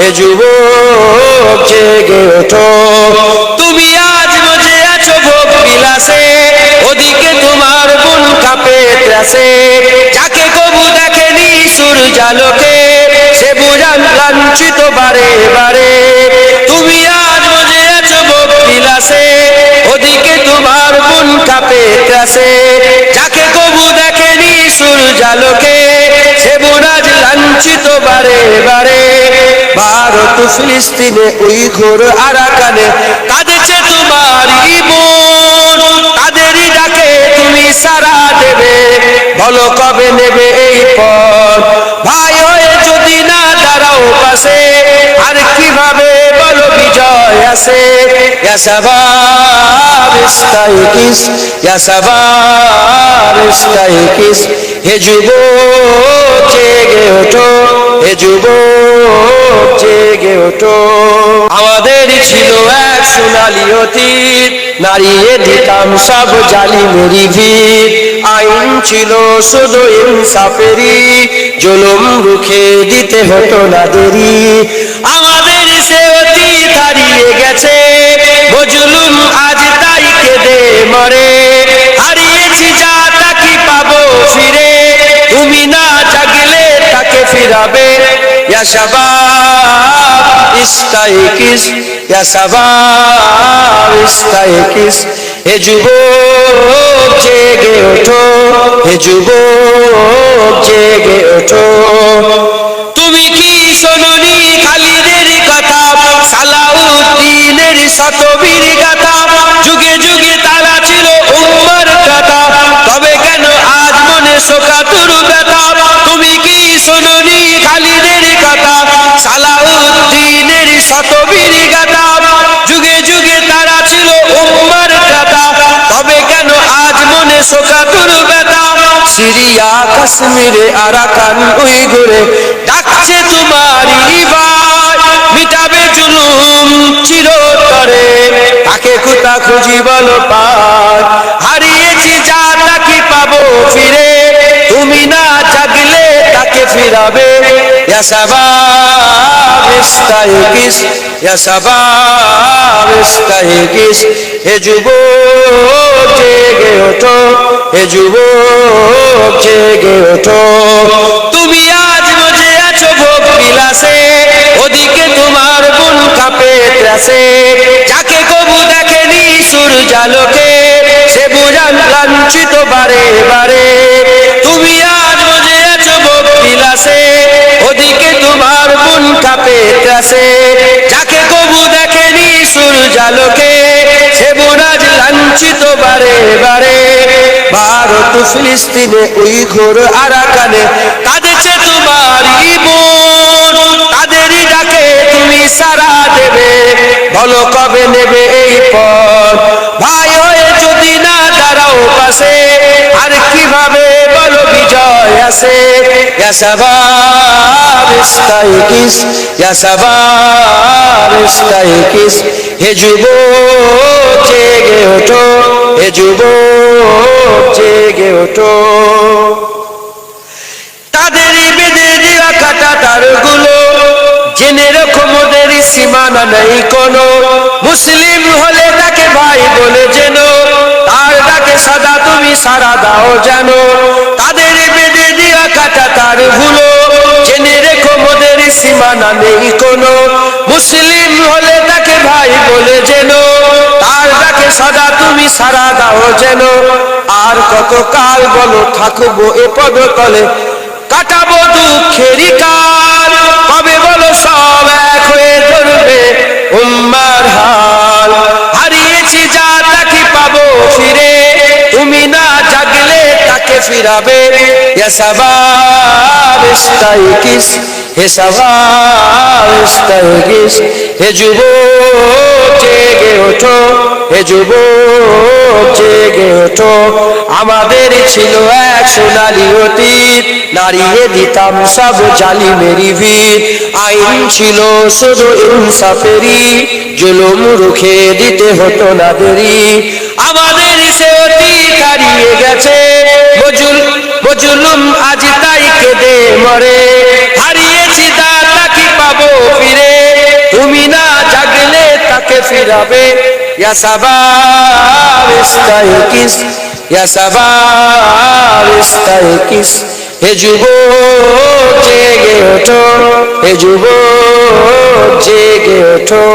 হে যুবক জেগে ওঠো। তুমি আজ মজে আছো ভোগ বিলাসে, ওদিকে তোমার মন কাঁপে ত্রাসে। যাকে কবু দেখেনি সূর্যালোকে, সে বুঝান লাঞ্ছিত বারে বারে। তুমি আজ মজে আছো ভোগ বিলাসে, ওদিকে তোমার মন কাঁপে ত্রাসে। যাকে কবু দেখেনি সূর্যালোকে, সে বুঝান লাঞ্ছিত বারে বারে। ভারত ফিলিস্তিনে উইঘুর আরাকানে কাঁদেছে তোমারই মন। তাদেরই ডাকে তুমি সাড়া দেবে, বলো কবে নেবে এই পথ। ভাই হয়ে যদি না দাঁড়াও পাশে, আর কিভাবে বলো বিজয় আসে। ইয়া শাবাব ইস্তাইকিস, ইয়া শাবাব ইস্তাইকিস, হে যুবক জেগে ওঠো, হে যুবক জেগে ওঠো। আমাদের ছিল এক সোনালী অতীত, নারিয়ে দিতাম সব জালিমেরই ভিত। আইন ছিল শুধু ইনসাফেরই, জুলুম রুখে দিতে হতো না দেরি। আমাদের সে অতীত হারিয়ে গেছে, মজলুম আজ তাই কেঁদে মরে। হারিয়েছি যা তা কি পাবো ফিরে, তুমি না জাগলে তাকে ফিরাবে। ইয়া শাবাব ইস্তাইকিস, ইয়া শাবাব ইস্তাইকিস, হে যুবক জেগে ওঠো, হে যুবক জেগে ওঠো। তুমি কি শোনোনি খালিদের কথা, সালাউদ্দিনের শতবীর গাথা। যুগে যুগে তারা ছিল উম্মার কথা, তবে কেন আজ মনে শোকাতুর ব্যথা। তুমি কি শোনোনি খালিদের কথা, সালাউদ্দিনের শতবীর গাথা। যুগে যুগে তারা ছিল উম্মার কথা, তবে কেন আজ মনে শোকাতুর ব্যথা। সিরিয়া কাশ্মীরে আরাকান উইঘুরে ডাকছে তোমারই ভাই, মিটাবে জুলুম চিরতরে, তাকে কোথা খুঁজি বলো পাই। হারিয়েছি যা তা কি পাবো ফিরে, তুমি না জাগলে তাকে ফিরাবে। ইয়া শাবাব ইস্তাইকিস, ইয়া শাবাব ইস্তাইকিস, হে যুবক জেগে ওঠো, হে যুবক জেগে ওঠো। তুমি আজ মজে আছো ভোগ বিলাসে, ওদিকে তোমার মন কাঁপে ত্রাসে। যাকে কবু দেখেনি সূর্যালোকে, সে বুঝান লাঞ্ছিত বারে বারে। তুমি আজ মজে আছো ভোগ বিলাসে, ওদিকে তোমার মন কাঁপে ত্রাসে। যাকে কবু দেখেনি সূর্যালোকে, সে বুঝান লাঞ্ছিত বারে বারে। ভারত ফিলিস্তিনে উইঘুর আরাকানে কাঁদেছে তোমারই মন। তাদেরই ডাকে তুমি সাড়া দেবে, বলো কবে নেবে এই পথ। ভাই হয়ে যদি না দাঁড়াও পাশে, আর কিভাবে বলো বিজয় আসে। ইয়া শাবাব ইস্তাইকিস, ইয়া শাবাব ইস্তাইকিস, হে যুবক জেগে ওঠো, হে যুবক জেগে ওঠো। তাদেরই বেঁধে দেওয়া কাটা তারগুলো, জেনে রেখো মোদের সীমানা নেই কোনো। মুসলিম হলে তাকে ভাই বলে যেন, তার ডাকে সদা তুমি সাড়া দাও যেন। তাদের বেঁধে দেওয়া কাটা তারগুলো, জেনে রেখো মোদের সীমানা নেই কোনো। মুসলিম হলে তাকে ভাই বলে যেন, তার ডাকে সদা তুমি সাড়া দাও যেন। আর কত কাল বলো থাকবো এ পদতলে, কাটাবো দুঃখেরই কাল। কবে বলো সব এক হয়ে ধরবে উম্মার হাল। হারিয়েছি যা তাকে পাবো ফিরে, তুমি না জাগলে তাকে ফিরাবে। ইয়া শাবাব ইস্তাইকিস, হে শাবাব ইস্তাইকিস, হে যুবক জেগে ওঠো, হে যুবক জেগে ওঠো। আমাদের ছিল এক সোনালী অতীত, নারিয়ে দিতাম সব জালিমেরই ভিত। আইন ছিল শুধু ইনসাফেরই, জুলুম রুখে দিতে হতো না দেরি। আমাদের সে অতীত হারিয়ে গেছে, মজলুম আজ তাই কেঁদে মরে। হারিয়েছি তা কি পাবো ফিরে, যাবে। ইয়া শাবাব ইস্তাইকিস, ইয়া শাবাব ইস্তাইকিস, হে যুবক জেগে ওঠো, হে যুবক জেগে ওঠো।